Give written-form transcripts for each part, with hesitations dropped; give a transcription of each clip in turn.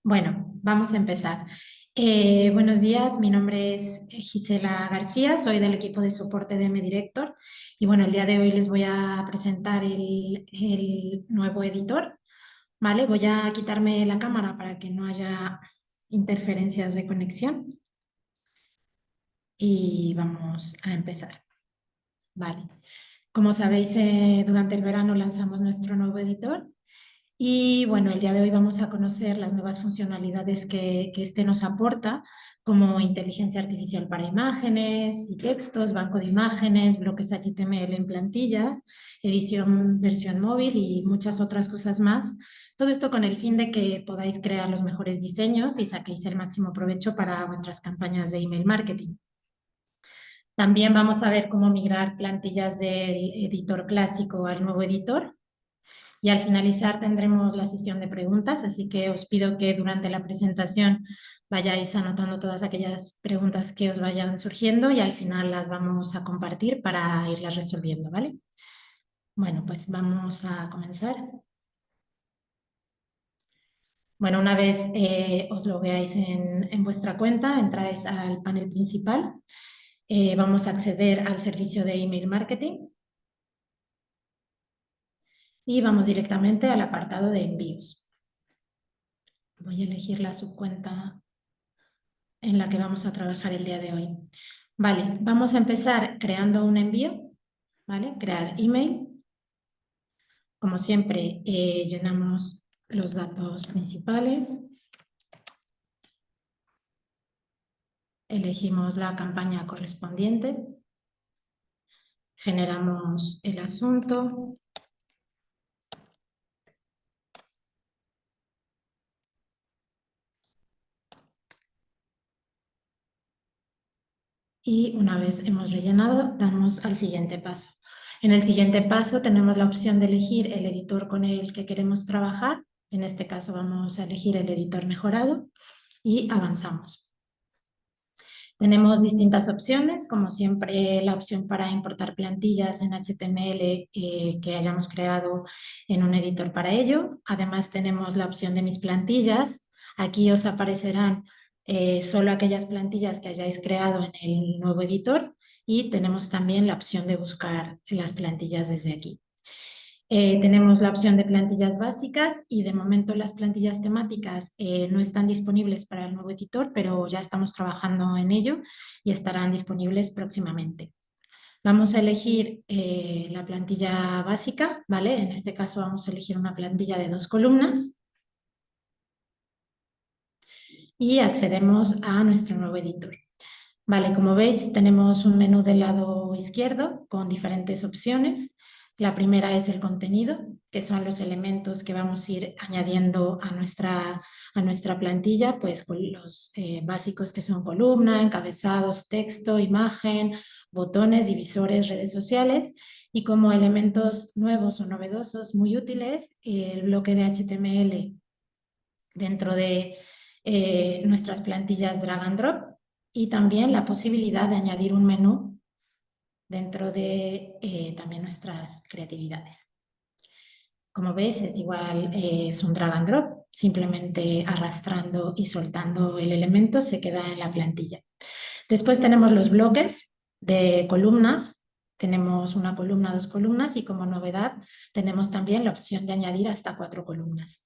Bueno, vamos a empezar. Buenos días, mi nombre es Gisela García, soy del equipo de soporte de MDirector y bueno, el día de hoy les voy a presentar el nuevo editor, ¿vale? Voy a quitarme la cámara para que no haya interferencias de conexión y vamos a empezar, ¿vale? Como sabéis, durante el verano lanzamos nuestro nuevo editor. Y bueno, el día de hoy vamos a conocer las nuevas funcionalidades que este nos aporta, como inteligencia artificial para imágenes y textos, banco de imágenes, bloques HTML en plantilla, edición versión móvil y muchas otras cosas más. Todo esto con el fin de que podáis crear los mejores diseños y saquéis el máximo provecho para vuestras campañas de email marketing. También vamos a ver cómo migrar plantillas del editor clásico al nuevo editor y al finalizar tendremos la sesión de preguntas, así que os pido que durante la presentación vayáis anotando todas aquellas preguntas que os vayan surgiendo y al final las vamos a compartir para irlas resolviendo, ¿vale? Bueno, pues vamos a comenzar. Bueno, una vez os lo veáis en vuestra cuenta, entráis al panel principal. Vamos a acceder al servicio de email marketing y vamos directamente al apartado de envíos. Voy a elegir la subcuenta en la que vamos a trabajar el día de hoy. Vale, vamos a empezar creando un envío, ¿vale? Crear email. Como siempre, llenamos los datos principales, elegimos la campaña correspondiente, generamos el asunto y una vez hemos rellenado, damos al siguiente paso. En el siguiente paso tenemos la opción de elegir el editor con el que queremos trabajar. En este caso vamos a elegir el editor mejorado y avanzamos. Tenemos distintas opciones, como siempre la opción para importar plantillas en HTML que hayamos creado en un editor para ello. Además tenemos la opción de mis plantillas. Aquí os aparecerán solo aquellas plantillas que hayáis creado en el nuevo editor y tenemos también la opción de buscar las plantillas desde aquí. Tenemos la opción de plantillas básicas y de momento las plantillas temáticas no están disponibles para el nuevo editor, pero ya estamos trabajando en ello y estarán disponibles próximamente. Vamos a elegir la plantilla básica, ¿vale? En este caso vamos a elegir una plantilla de 2 columnas y accedemos a nuestro nuevo editor. Vale, como veis, tenemos un menú del lado izquierdo con diferentes opciones. La primera es el contenido, que son los elementos que vamos a ir añadiendo a nuestra plantilla, pues con los básicos que son columna, encabezados, texto, imagen, botones, divisores, redes sociales. Y como elementos nuevos o novedosos muy útiles, el bloque de HTML dentro de nuestras plantillas drag and drop y también la posibilidad de añadir un menú dentro de también nuestras creatividades. Como ves, es igual, es un drag and drop, simplemente arrastrando y soltando el elemento se queda en la plantilla. Después tenemos los bloques de columnas, tenemos una columna, 2 columnas y como novedad tenemos también la opción de añadir hasta 4 columnas.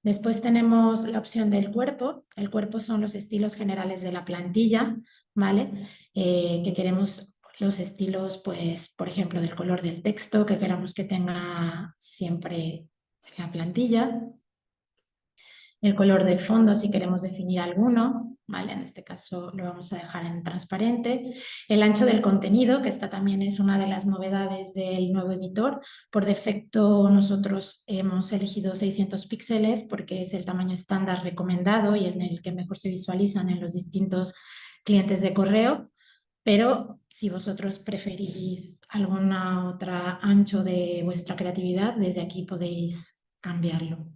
Después tenemos la opción del cuerpo. El cuerpo son los estilos generales de la plantilla, ¿vale? Que queremos los estilos, pues, por ejemplo, del color del texto, que queramos que tenga siempre la plantilla. El color del fondo, si queremos definir alguno, ¿vale? En este caso lo vamos a dejar en transparente. El ancho del contenido, que esta también es una de las novedades del nuevo editor. Por defecto nosotros hemos elegido 600 píxeles porque es el tamaño estándar recomendado y en el que mejor se visualizan en los distintos clientes de correo. Pero si vosotros preferís alguna otra ancho de vuestra creatividad, desde aquí podéis cambiarlo.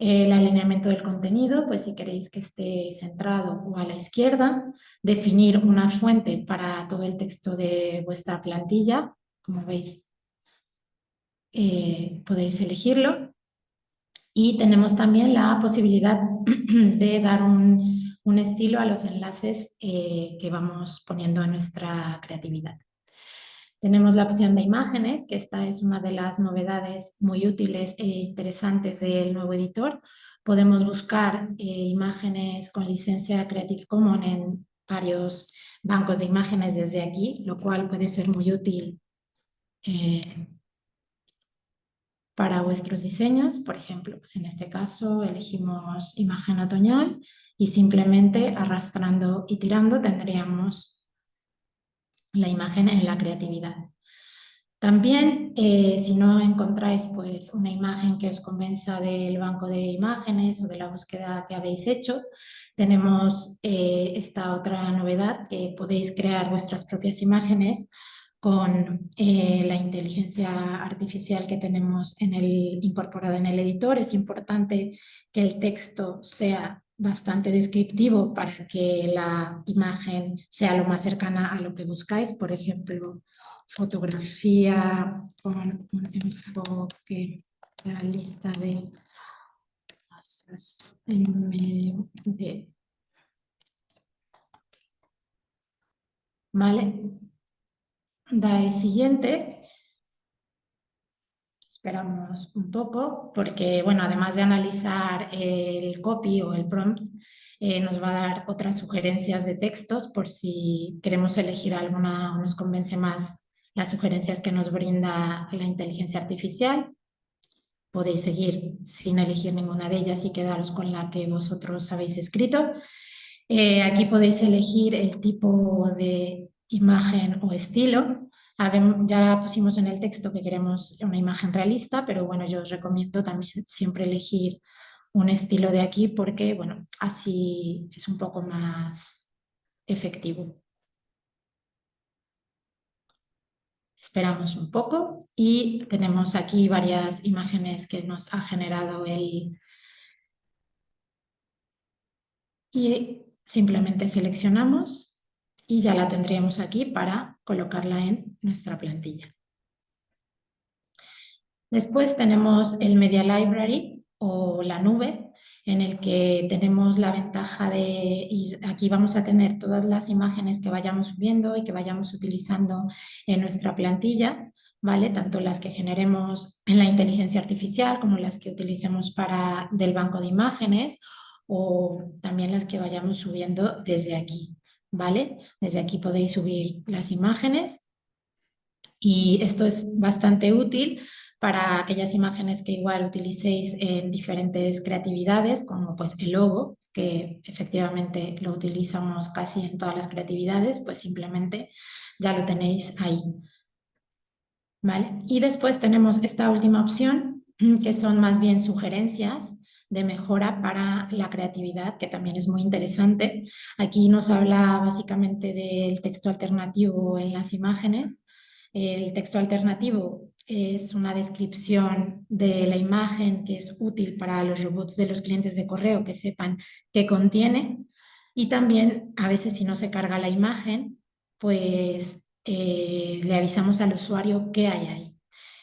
El alineamiento del contenido, pues si queréis que esté centrado o a la izquierda, definir una fuente para todo el texto de vuestra plantilla, como veis, podéis elegirlo. Y tenemos también la posibilidad de dar un estilo a los enlaces que vamos poniendo en nuestra creatividad. Tenemos la opción de imágenes, que esta es una de las novedades muy útiles e interesantes del nuevo editor. Podemos buscar imágenes con licencia Creative Commons en varios bancos de imágenes desde aquí, lo cual puede ser muy útil eh, para vuestros diseños. Por ejemplo, pues en este caso elegimos imagen otoñal y simplemente arrastrando y tirando tendríamos la imagen en la creatividad. También, si no encontráis pues, una imagen que os convenza del banco de imágenes o de la búsqueda que habéis hecho, tenemos esta otra novedad que podéis crear vuestras propias imágenes con la inteligencia artificial que tenemos incorporada en el editor. Es importante que el texto sea bastante descriptivo para que la imagen sea lo más cercana a lo que buscáis. Por ejemplo, fotografía con un enfoque realista de masas en medio de... ¿Vale? Da el siguiente. Esperamos un poco porque, bueno, además de analizar el copy o el prompt, nos va a dar otras sugerencias de textos por si queremos elegir alguna o nos convence más las sugerencias que nos brinda la inteligencia artificial. Podéis seguir sin elegir ninguna de ellas y quedaros con la que vosotros habéis escrito. Aquí podéis elegir el tipo de imagen o estilo. Ya pusimos en el texto que queremos una imagen realista, pero bueno, yo os recomiendo también siempre elegir un estilo de aquí porque, bueno, así es un poco más efectivo. Esperamos un poco y tenemos aquí varias imágenes que nos ha generado y simplemente seleccionamos y ya la tendríamos aquí para colocarla en nuestra plantilla. Después tenemos el Media Library o la nube, en el que tenemos la ventaja de ir, aquí vamos a tener todas las imágenes que vayamos viendo y que vayamos utilizando en nuestra plantilla, ¿vale? Tanto las que generemos en la inteligencia artificial como las que utilicemos del banco de imágenes o también las que vayamos subiendo desde aquí, ¿vale? Desde aquí podéis subir las imágenes y esto es bastante útil para aquellas imágenes que igual utilicéis en diferentes creatividades, como pues el logo, que efectivamente lo utilizamos casi en todas las creatividades, pues simplemente ya lo tenéis ahí, ¿vale? Y después tenemos esta última opción, que son más bien sugerencias de mejora para la creatividad, que también es muy interesante. Aquí nos habla básicamente del texto alternativo en las imágenes. El texto alternativo es una descripción de la imagen que es útil para los robots de los clientes de correo que sepan qué contiene. Y también a veces si no se carga la imagen, pues le avisamos al usuario qué hay ahí.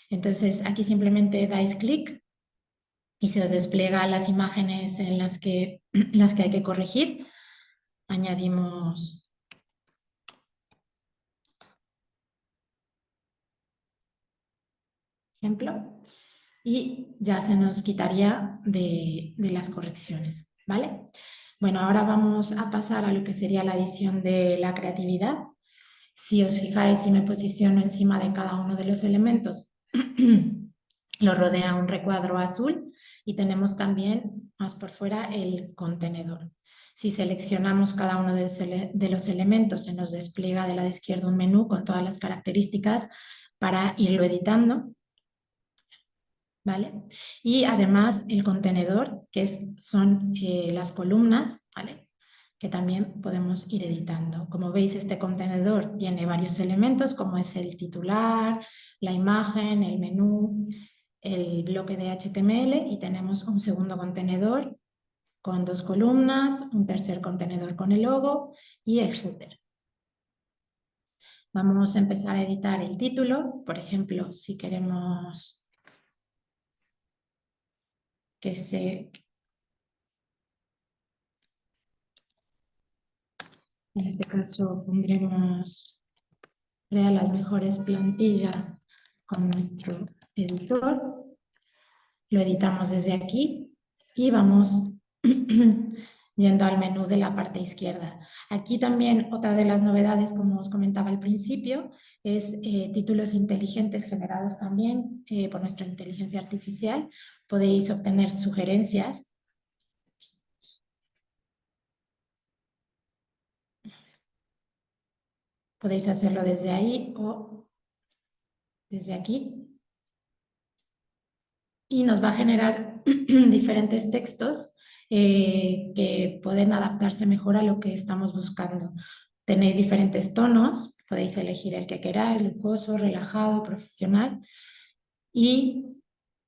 Entonces aquí simplemente dais clic y se os despliega las imágenes en las que hay que corregir. Añadimos ejemplo y ya se nos quitaría de las correcciones, ¿vale? Bueno, ahora vamos a pasar a lo que sería la edición de la creatividad. Si os fijáis, si me posiciono encima de cada uno de los elementos, lo rodea un recuadro azul y tenemos también más por fuera el contenedor. Si seleccionamos cada uno de los elementos, se nos despliega de la izquierda un menú con todas las características para irlo editando, ¿vale? Y además el contenedor, son las columnas, ¿vale? Que también podemos ir editando. Como veis, este contenedor tiene varios elementos, como es el titular, la imagen, el menú, el bloque de HTML y tenemos un segundo contenedor con dos columnas, un tercer contenedor con el logo y el footer. Vamos a empezar a editar el título. Por ejemplo, si queremos que se... En este caso pondremos crea las mejores plantillas con nuestro editor. Lo editamos desde aquí y vamos yendo al menú de la parte izquierda. Aquí también otra de las novedades, como os comentaba al principio, es títulos inteligentes generados también por nuestra inteligencia artificial. Podéis obtener sugerencias. Podéis hacerlo desde ahí o desde aquí. Y nos va a generar diferentes textos que pueden adaptarse mejor a lo que estamos buscando. Tenéis diferentes tonos, podéis elegir el que queráis, lujoso, relajado, profesional, y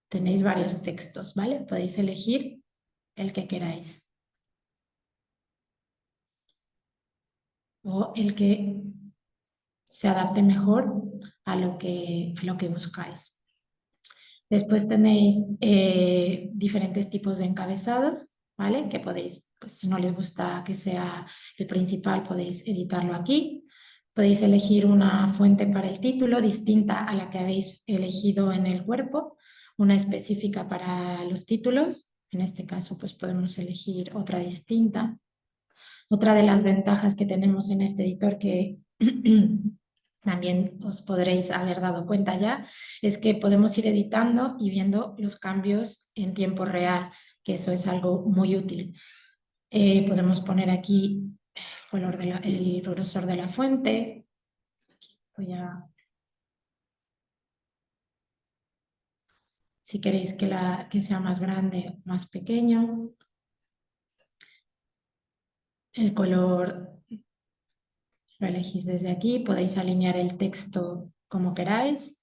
tenéis varios textos, ¿vale? Podéis elegir el que queráis o el que se adapte mejor a lo que buscáis. Después tenéis diferentes tipos de encabezados, ¿vale? Que podéis, pues si no les gusta que sea el principal, podéis editarlo aquí. Podéis elegir una fuente para el título distinta a la que habéis elegido en el cuerpo, una específica para los títulos. En este caso, pues podemos elegir otra distinta. Otra de las ventajas que tenemos en este editor que también os podréis haber dado cuenta ya, es que podemos ir editando y viendo los cambios en tiempo real, que eso es algo muy útil. Podemos poner aquí el grosor de la fuente. Voy a, si queréis que sea más grande o más pequeño. El color lo elegís desde aquí. Podéis alinear el texto como queráis.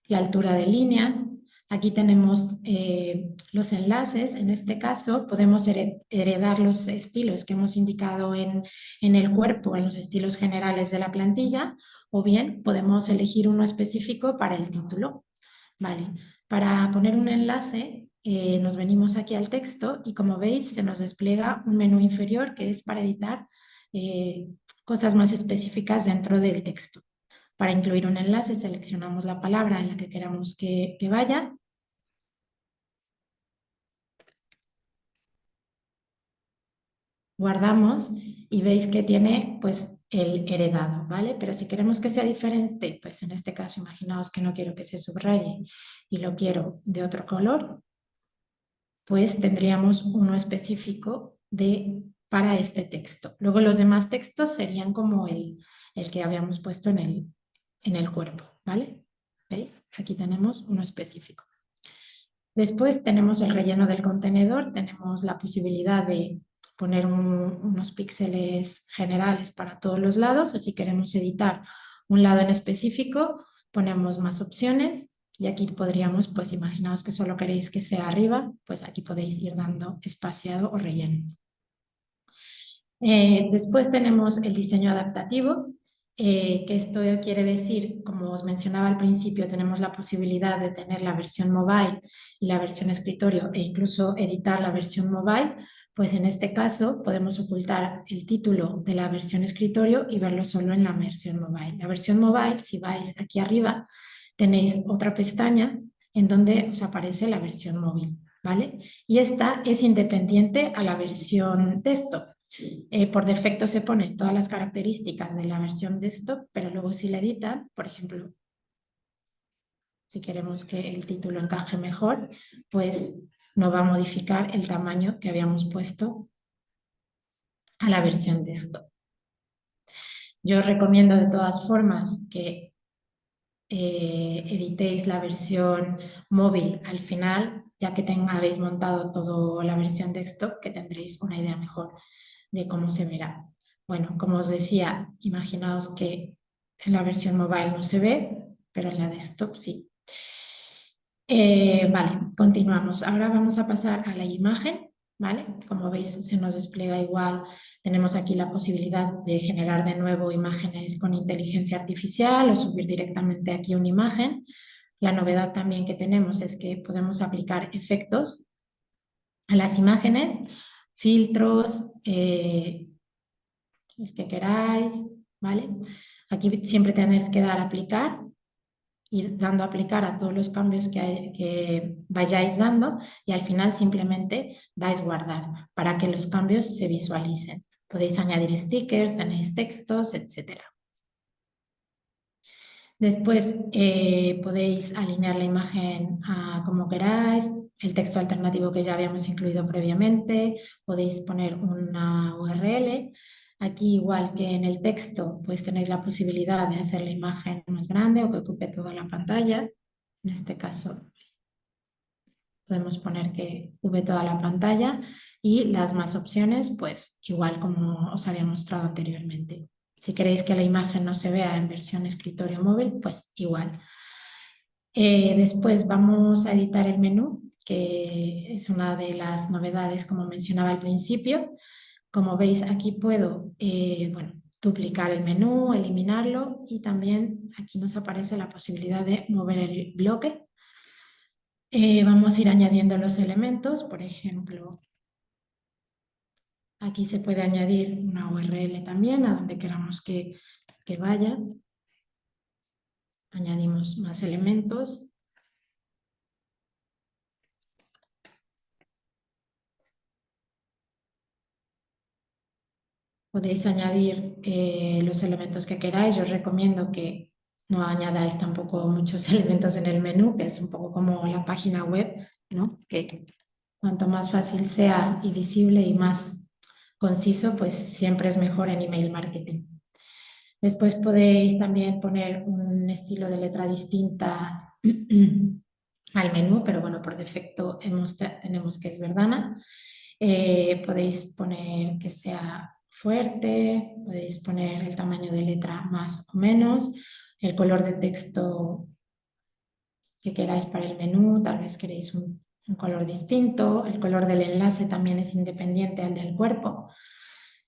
La altura de línea. Aquí tenemos los enlaces. En este caso podemos heredar los estilos que hemos indicado en el cuerpo, en los estilos generales de la plantilla, o bien podemos elegir uno específico para el título. Vale. Para poner un enlace, nos venimos aquí al texto y como veis se nos despliega un menú inferior que es para editar eh, cosas más específicas dentro del texto. Para incluir un enlace seleccionamos la palabra en la que queramos que vaya. Guardamos y veis que tiene pues el heredado, ¿vale? Pero si queremos que sea diferente, pues en este caso imaginaos que no quiero que se subraye y lo quiero de otro color, pues tendríamos uno específico para este texto. Luego los demás textos serían como el que habíamos puesto en el cuerpo, ¿vale? ¿Veis? Aquí tenemos uno específico. Después tenemos el relleno del contenedor, tenemos la posibilidad de poner unos píxeles generales para todos los lados, o si queremos editar un lado en específico, ponemos más opciones y aquí podríamos, pues imaginaos que solo queréis que sea arriba, pues aquí podéis ir dando espaciado o relleno. Después tenemos el diseño adaptativo, que esto quiere decir, como os mencionaba al principio, tenemos la posibilidad de tener la versión mobile y la versión escritorio e incluso editar la versión mobile, pues en este caso podemos ocultar el título de la versión escritorio y verlo solo en la versión mobile. La versión mobile, si vais aquí arriba, tenéis otra pestaña en donde os aparece la versión móvil, ¿vale? Y esta es independiente a la versión desktop. Por defecto se ponen todas las características de la versión desktop, pero luego si la editan, por ejemplo, si queremos que el título encaje mejor, pues no va a modificar el tamaño que habíamos puesto a la versión desktop. Yo os recomiendo de todas formas que editéis la versión móvil al final, ya que habéis montado toda la versión desktop, que tendréis una idea mejor de cómo se verá. Bueno, como os decía, imaginaos que en la versión mobile no se ve, pero en la desktop sí. Vale, continuamos. Ahora vamos a pasar a la imagen, ¿vale? Como veis, se nos despliega igual. Tenemos aquí la posibilidad de generar de nuevo imágenes con inteligencia artificial o subir directamente aquí una imagen. La novedad también que tenemos es que podemos aplicar efectos a las imágenes, filtros, el que queráis, ¿vale? Aquí siempre tenéis que dar a aplicar, ir dando a aplicar a todos los cambios que vayáis dando y al final simplemente dais guardar para que los cambios se visualicen. Podéis añadir stickers, tenéis textos, etcétera. Después podéis alinear la imagen a como queráis, el texto alternativo que ya habíamos incluido previamente, podéis poner una URL. Aquí, igual que en el texto, pues tenéis la posibilidad de hacer la imagen más grande o que ocupe toda la pantalla. En este caso, podemos poner que ocupe toda la pantalla y las más opciones, pues igual como os había mostrado anteriormente. Si queréis que la imagen no se vea en versión escritorio móvil, pues igual. Después vamos a editar el menú, que es una de las novedades, como mencionaba al principio. Como veis, aquí puedo bueno, duplicar el menú, eliminarlo y también aquí nos aparece la posibilidad de mover el bloque. Vamos a ir añadiendo los elementos, por ejemplo, aquí se puede añadir una URL también a donde queramos que vaya. Añadimos más elementos. Podéis añadir los elementos que queráis. Yo os recomiendo que no añadáis tampoco muchos elementos en el menú, que es un poco como la página web, ¿no? Que cuanto más fácil sea y visible y más conciso, pues siempre es mejor en email marketing. Después podéis también poner un estilo de letra distinta al menú, pero bueno, por defecto tenemos que es Verdana. Podéis poner que sea fuerte, podéis poner el tamaño de letra más o menos, el color de texto que queráis para el menú, tal vez queréis un color distinto, el color del enlace también es independiente al del cuerpo,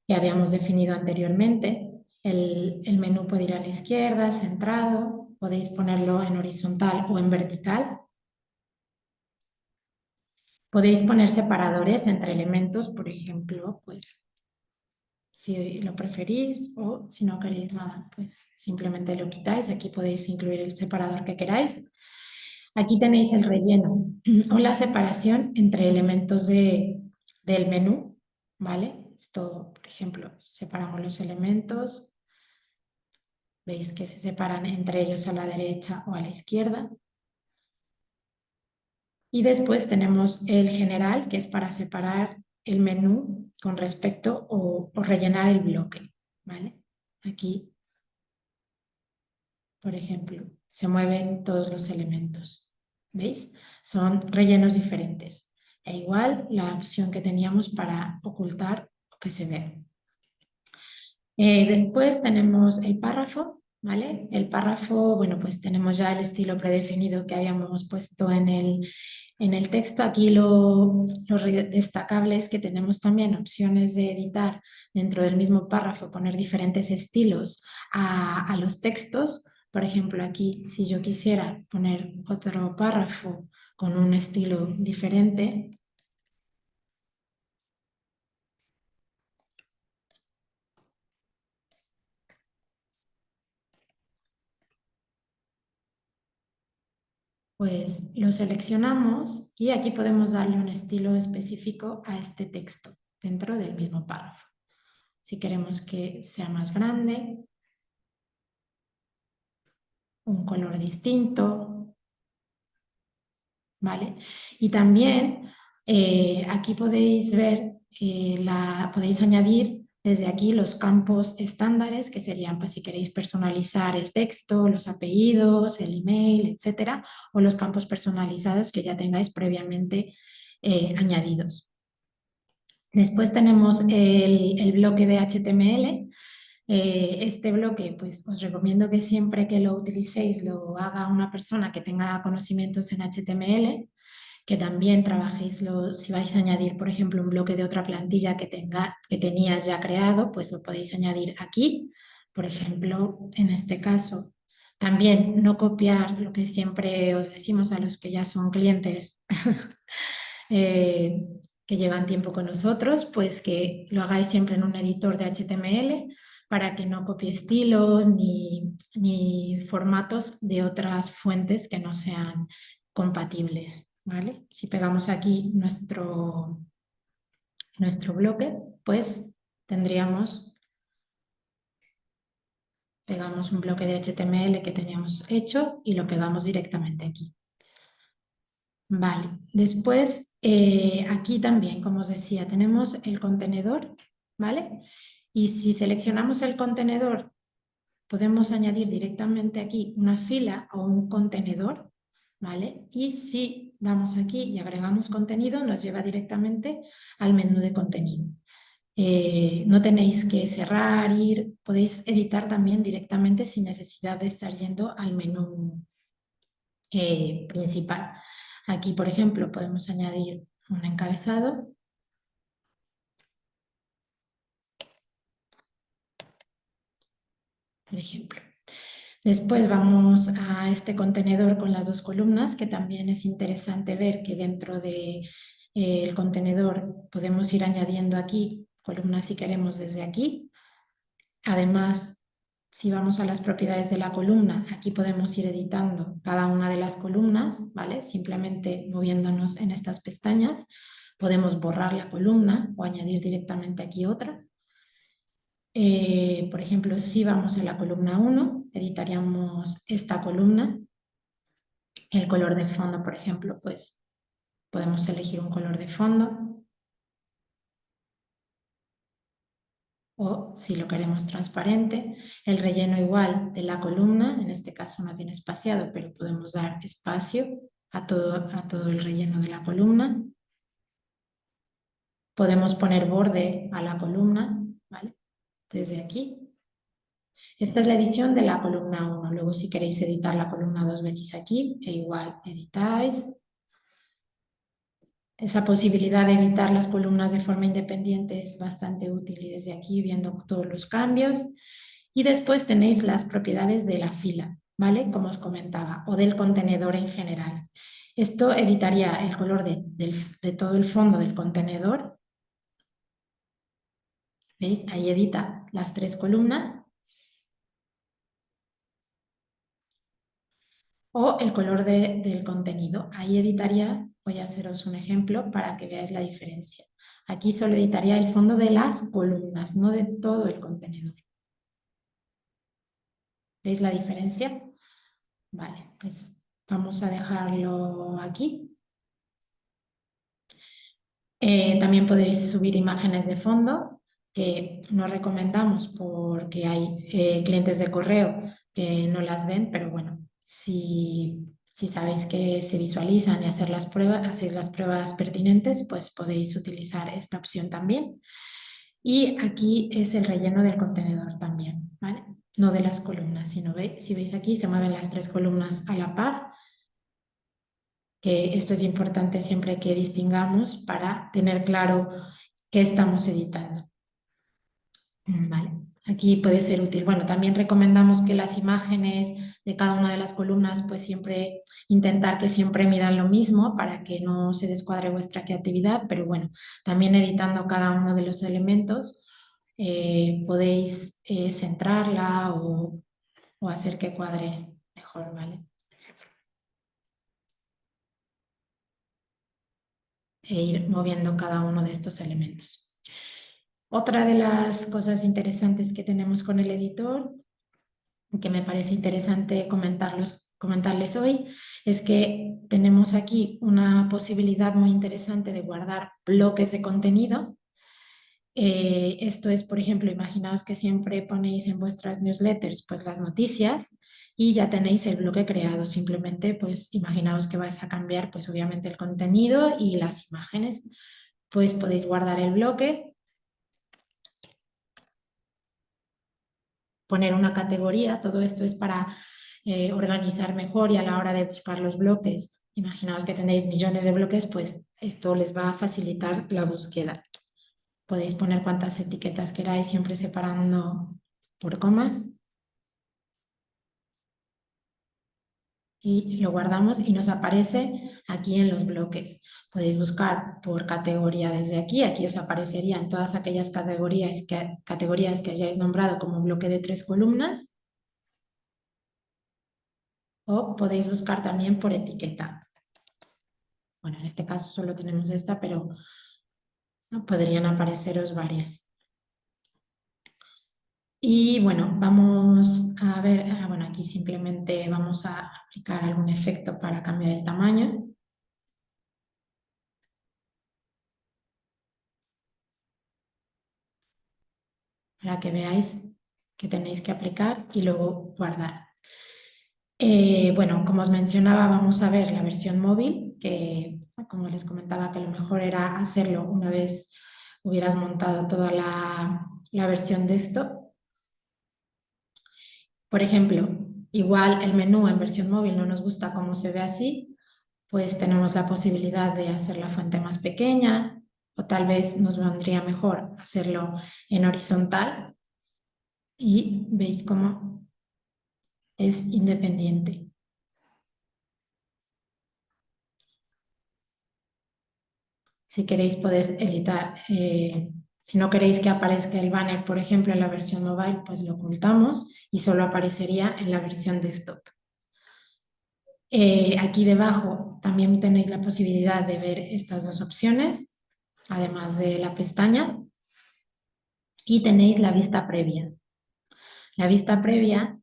que habíamos definido anteriormente. El menú puede ir a la izquierda, centrado, podéis ponerlo en horizontal o en vertical. Podéis poner separadores entre elementos, por ejemplo, pues si lo preferís o si no queréis nada, pues simplemente lo quitáis. Aquí podéis incluir el separador que queráis. Aquí tenéis el relleno o la separación entre elementos del menú, ¿vale? Esto, por ejemplo, separamos los elementos. Veis que se separan entre ellos a la derecha o a la izquierda. Y después tenemos el general, que es para separar el menú con respecto o rellenar el bloque, ¿vale? Aquí, por ejemplo, se mueven todos los elementos, ¿veis? Son rellenos diferentes. E igual la opción que teníamos para ocultar o que se vea. Después tenemos el párrafo, ¿vale? El párrafo, bueno, pues tenemos ya el estilo predefinido que habíamos puesto en el texto. Aquí lo destacable es que tenemos también opciones de editar dentro del mismo párrafo, poner diferentes estilos a los textos. Por ejemplo, aquí, si yo quisiera poner otro párrafo con un estilo diferente, pues lo seleccionamos y aquí podemos darle un estilo específico a este texto dentro del mismo párrafo. Si queremos que sea más grande, un color distinto, ¿vale? Y también aquí podéis ver, podéis añadir desde aquí los campos estándares, que serían, pues si queréis personalizar el texto, los apellidos, el email, etcétera, o los campos personalizados que ya tengáis previamente añadidos. Después tenemos el bloque de HTML. Este bloque, pues os recomiendo que siempre que lo utilicéis lo haga una persona que tenga conocimientos en HTML, que también trabajéis, si vais a añadir, por ejemplo, un bloque de otra plantilla que tenías ya creado, pues lo podéis añadir aquí. Por ejemplo, en este caso, también no copiar lo que siempre os decimos a los que ya son clientes, eh, que llevan tiempo con nosotros, pues que lo hagáis siempre en un editor de HTML para que no copie estilos ni formatos de otras fuentes que no sean compatibles, ¿vale? Si pegamos aquí nuestro bloque, pues pegamos un bloque de HTML que teníamos hecho y lo pegamos directamente aquí. Vale, después aquí también, como os decía, tenemos el contenedor, ¿vale? Y si seleccionamos el contenedor, podemos añadir directamente aquí una fila o un contenedor, ¿vale? Y si damos aquí y agregamos contenido, nos lleva directamente al menú de contenido. No tenéis que cerrar, podéis editar también directamente sin necesidad de estar yendo al menú principal. Aquí, por ejemplo, podemos añadir un encabezado, por ejemplo. Después vamos a este contenedor con las dos columnas, que también es interesante ver que dentro de, el contenedor podemos ir añadiendo aquí columnas si queremos desde aquí. Además, si vamos a las propiedades de la columna, aquí podemos ir editando cada una de las columnas, ¿vale? Simplemente moviéndonos en estas pestañas. Podemos borrar la columna o añadir directamente aquí otra. Por ejemplo, si vamos a la columna 1, editaríamos esta columna. El color de fondo, por ejemplo, pues podemos elegir un color de fondo. O si lo queremos transparente, el relleno igual de la columna, en este caso no tiene espaciado, pero podemos dar espacio a todo el relleno de la columna. Podemos poner borde a la columna, ¿vale? Desde aquí. Esta es la edición de la columna 1. Luego si queréis editar la columna 2 venís aquí e igual editáis. Esa posibilidad de editar las columnas de forma independiente es bastante útil y desde aquí viendo todos los cambios. Y después tenéis las propiedades de la fila, ¿vale? Como os comentaba, o del contenedor en general. Esto editaría el color de todo el fondo del contenedor. ¿Veis? Ahí edita las tres columnas. O el color del contenido. Ahí editaría, voy a haceros un ejemplo para que veáis la diferencia. Aquí solo editaría el fondo de las columnas, no de todo el contenedor. ¿Veis la diferencia? Vale, pues vamos a dejarlo aquí. También podéis subir imágenes de fondo, que no recomendamos porque hay clientes de correo que no las ven, pero bueno, si sabéis que se visualizan y hacer las pruebas, hacéis las pruebas pertinentes, pues podéis utilizar esta opción también. Y aquí es el relleno del contenedor también, ¿vale? No de las columnas, sino si veis aquí se mueven las tres columnas a la par, que esto es importante siempre que distingamos para tener claro qué estamos editando. Vale, aquí puede ser útil. Bueno, también recomendamos que las imágenes de cada una de las columnas, pues siempre intentar que siempre midan lo mismo para que no se descuadre vuestra creatividad, pero bueno, también editando cada uno de los elementos podéis centrarla o hacer que cuadre mejor, ¿vale? E ir moviendo cada uno de estos elementos. Otra de las cosas interesantes que tenemos con el editor, que me parece interesante comentarles hoy, es que tenemos aquí una posibilidad muy interesante de guardar bloques de contenido. Esto es, por ejemplo, imaginaos que siempre ponéis en vuestras newsletters pues las noticias y ya tenéis el bloque creado. Simplemente pues imaginaos que vais a cambiar pues obviamente el contenido y las imágenes. Pues podéis guardar el bloque, poner una categoría. Todo esto es para organizar mejor y a la hora de buscar los bloques. Imaginaos que tenéis millones de bloques, pues esto les va a facilitar la búsqueda. Podéis poner cuantas etiquetas queráis, siempre separando por comas. y lo guardamos y nos aparece aquí en los bloques. Podéis buscar por categoría desde aquí. Aquí os aparecerían todas aquellas categorías que hayáis nombrado como bloque de 3 columnas, o podéis buscar también por etiqueta. Bueno, en este caso solo tenemos esta, pero ¿no? Podrían apareceros varias. Y bueno, vamos a ver, bueno, aquí simplemente vamos a aplicar algún efecto para cambiar el tamaño, para que veáis que tenéis que aplicar y luego guardar. Bueno, como os mencionaba, vamos a ver la versión móvil, que como les comentaba, que lo mejor era hacerlo una vez hubieras montado toda la versión desktop. Por ejemplo, igual el menú en versión móvil no nos gusta cómo se ve así, pues tenemos la posibilidad de hacer la fuente más pequeña, o tal vez nos vendría mejor hacerlo en horizontal, y veis cómo es independiente. Si queréis podéis editar, si no queréis que aparezca el banner, por ejemplo, en la versión mobile, pues lo ocultamos y solo aparecería en la versión desktop. Aquí debajo también tenéis la posibilidad de ver estas dos opciones, además de la pestaña, y tenéis la vista previa. La vista previa,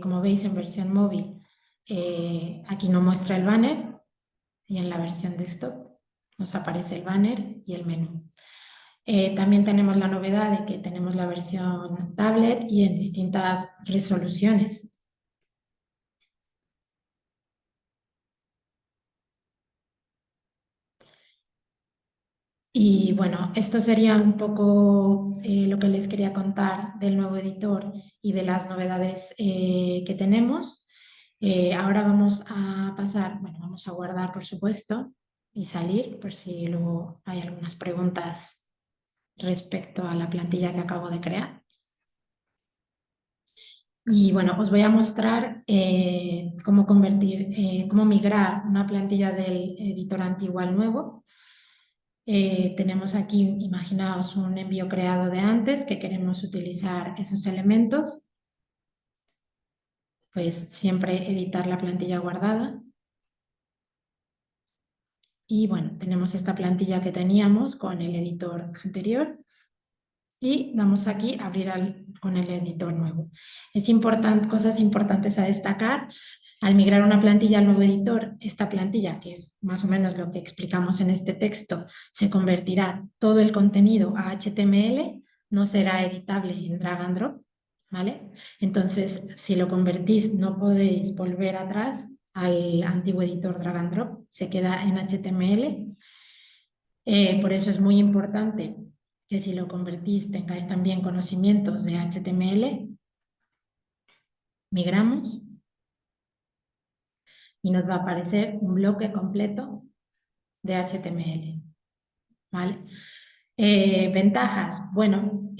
como veis en versión móvil, aquí no muestra el banner, y en la versión desktop nos aparece el banner y el menú. También tenemos la novedad de que tenemos la versión tablet y en distintas resoluciones. Y bueno, esto sería un poco lo que les quería contar del nuevo editor y de las novedades que tenemos. Ahora vamos a pasar, bueno, vamos a guardar por supuesto y salir por si luego hay algunas preguntas respecto a la plantilla que acabo de crear. Y bueno, os voy a mostrar cómo convertir, cómo migrar una plantilla del editor antiguo al nuevo. Tenemos aquí, imaginaos un envío creado de antes que queremos utilizar esos elementos, pues siempre editar la plantilla guardada. Y bueno, tenemos esta plantilla que teníamos con el editor anterior y vamos aquí a abrir con el editor nuevo. Es importante, cosas importantes a destacar. Al migrar una plantilla al nuevo editor, esta plantilla, que es más o menos lo que explicamos en este texto, se convertirá todo el contenido a HTML, no será editable en drag and drop, ¿vale? Entonces, si lo convertís, no podéis volver atrás al antiguo editor drag and drop, se queda en HTML. Por eso es muy importante que si lo convertís tengáis también conocimientos de HTML. Migramos y nos va a aparecer un bloque completo de HTML, ¿vale? Ventajas, bueno,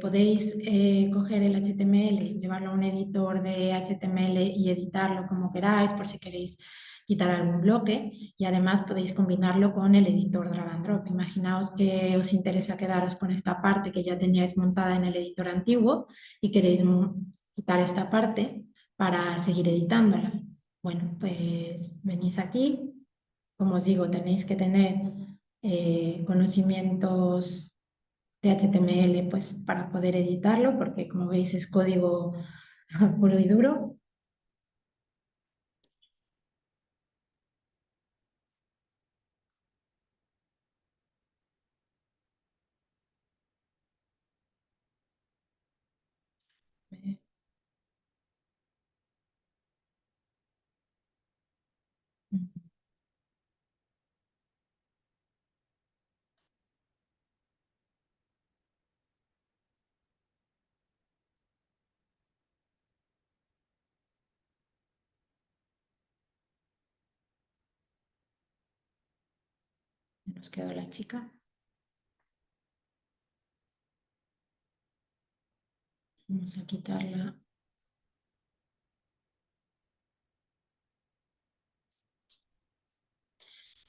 podéis coger el HTML, llevarlo a un editor de HTML y editarlo como queráis, por si queréis quitar algún bloque, y además podéis combinarlo con el editor drag and drop. Imaginaos que os interesa quedaros con esta parte que ya teníais montada en el editor antiguo y queréis quitar esta parte para seguir editándola. Bueno, pues venís aquí, como os digo, tenéis que tener conocimientos de HTML pues, para poder editarlo, porque como veis es código puro y duro. Nos quedó la chica. Vamos a quitarla.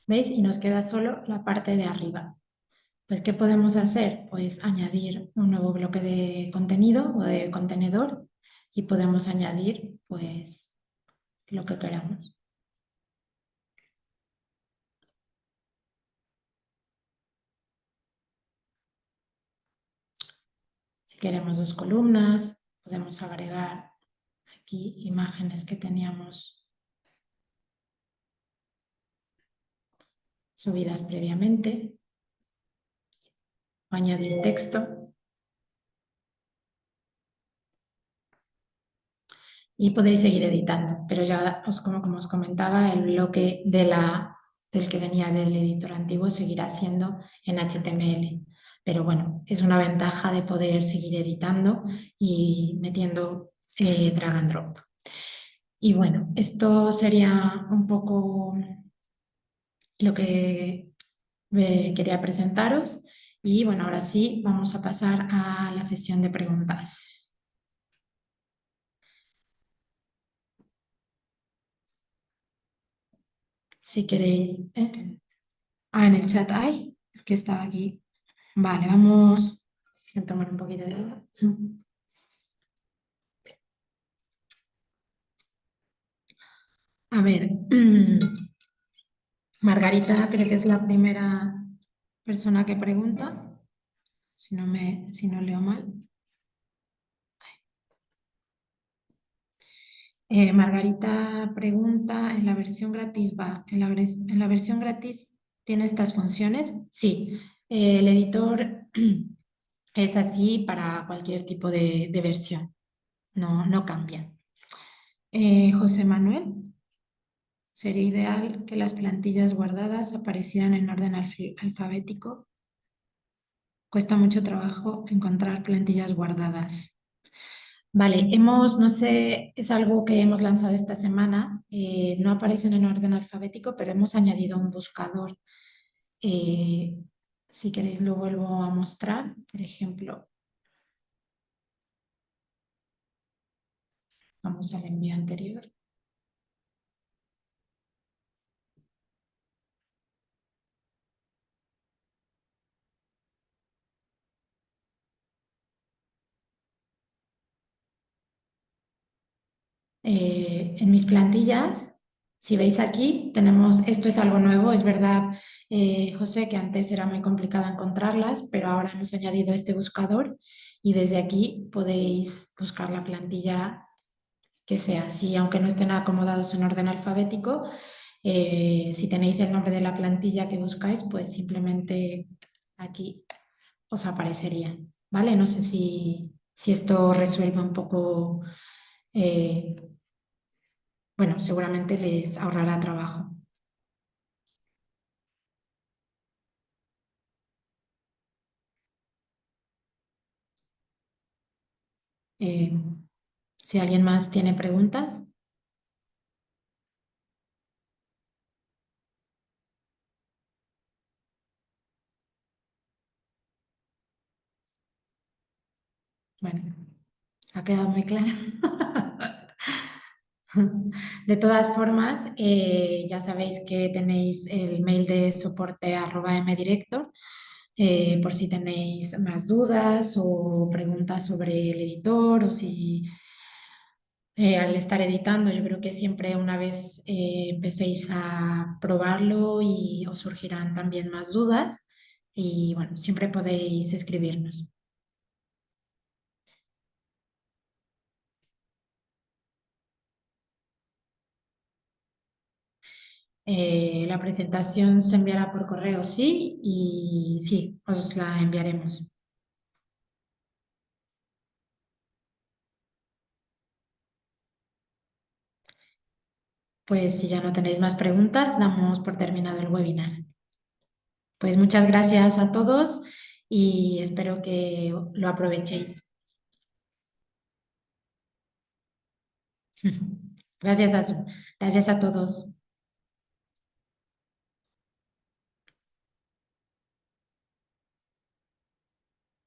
¿Veis? Y nos queda solo la parte de arriba. Pues, ¿qué podemos hacer? Pues añadir un nuevo bloque de contenido o de contenedor y podemos añadir pues lo que queramos. Si queremos dos columnas, podemos agregar aquí imágenes que teníamos subidas previamente o añadir texto. Y podéis seguir editando, pero ya como os comentaba, el bloque del que venía del editor antiguo seguirá siendo en HTML. Pero bueno, es una ventaja de poder seguir editando y metiendo drag and drop. Y bueno, esto sería un poco lo que quería presentaros. Y bueno, ahora sí, vamos a pasar a la sesión de preguntas. Si queréis. Ah, en el chat hay. Es que estaba aquí. Vale, vamos a tomar un poquito de agua. A ver, Margarita creo que es la primera persona que pregunta, si no leo mal. Margarita pregunta, ¿en la versión gratis va? ¿En la versión gratis tiene estas funciones? Sí, el editor es así para cualquier tipo de versión, no cambia. José Manuel. Sería ideal que las plantillas guardadas aparecieran en orden alfabético. Cuesta mucho trabajo encontrar plantillas guardadas. Vale, no sé, es algo que hemos lanzado esta semana. No aparecen en orden alfabético, pero hemos añadido un buscador. Eh, si queréis lo vuelvo a mostrar. Por ejemplo, vamos al envío anterior. En mis plantillas, si veis aquí, esto es algo nuevo, es verdad, José, que antes era muy complicado encontrarlas, pero ahora hemos añadido este buscador y desde aquí podéis buscar la plantilla que sea. Si aunque no estén acomodados en orden alfabético, si tenéis el nombre de la plantilla que buscáis, pues simplemente aquí os aparecería, ¿vale? No sé si esto resuelve un poco eh, bueno, seguramente les ahorrará trabajo. Eh, si alguien más tiene preguntas, bueno, ha quedado muy claro. De todas formas, ya sabéis que tenéis el mail de soporte @mdirector por si tenéis más dudas o preguntas sobre el editor o si al estar editando, yo creo que siempre una vez empecéis a probarlo y os surgirán también más dudas y bueno, siempre podéis escribirnos. La presentación se enviará por correo, sí, y sí, os la enviaremos. Pues si ya no tenéis más preguntas, damos por terminado el webinar. Pues muchas gracias a todos y espero que lo aprovechéis. Gracias a, gracias a todos.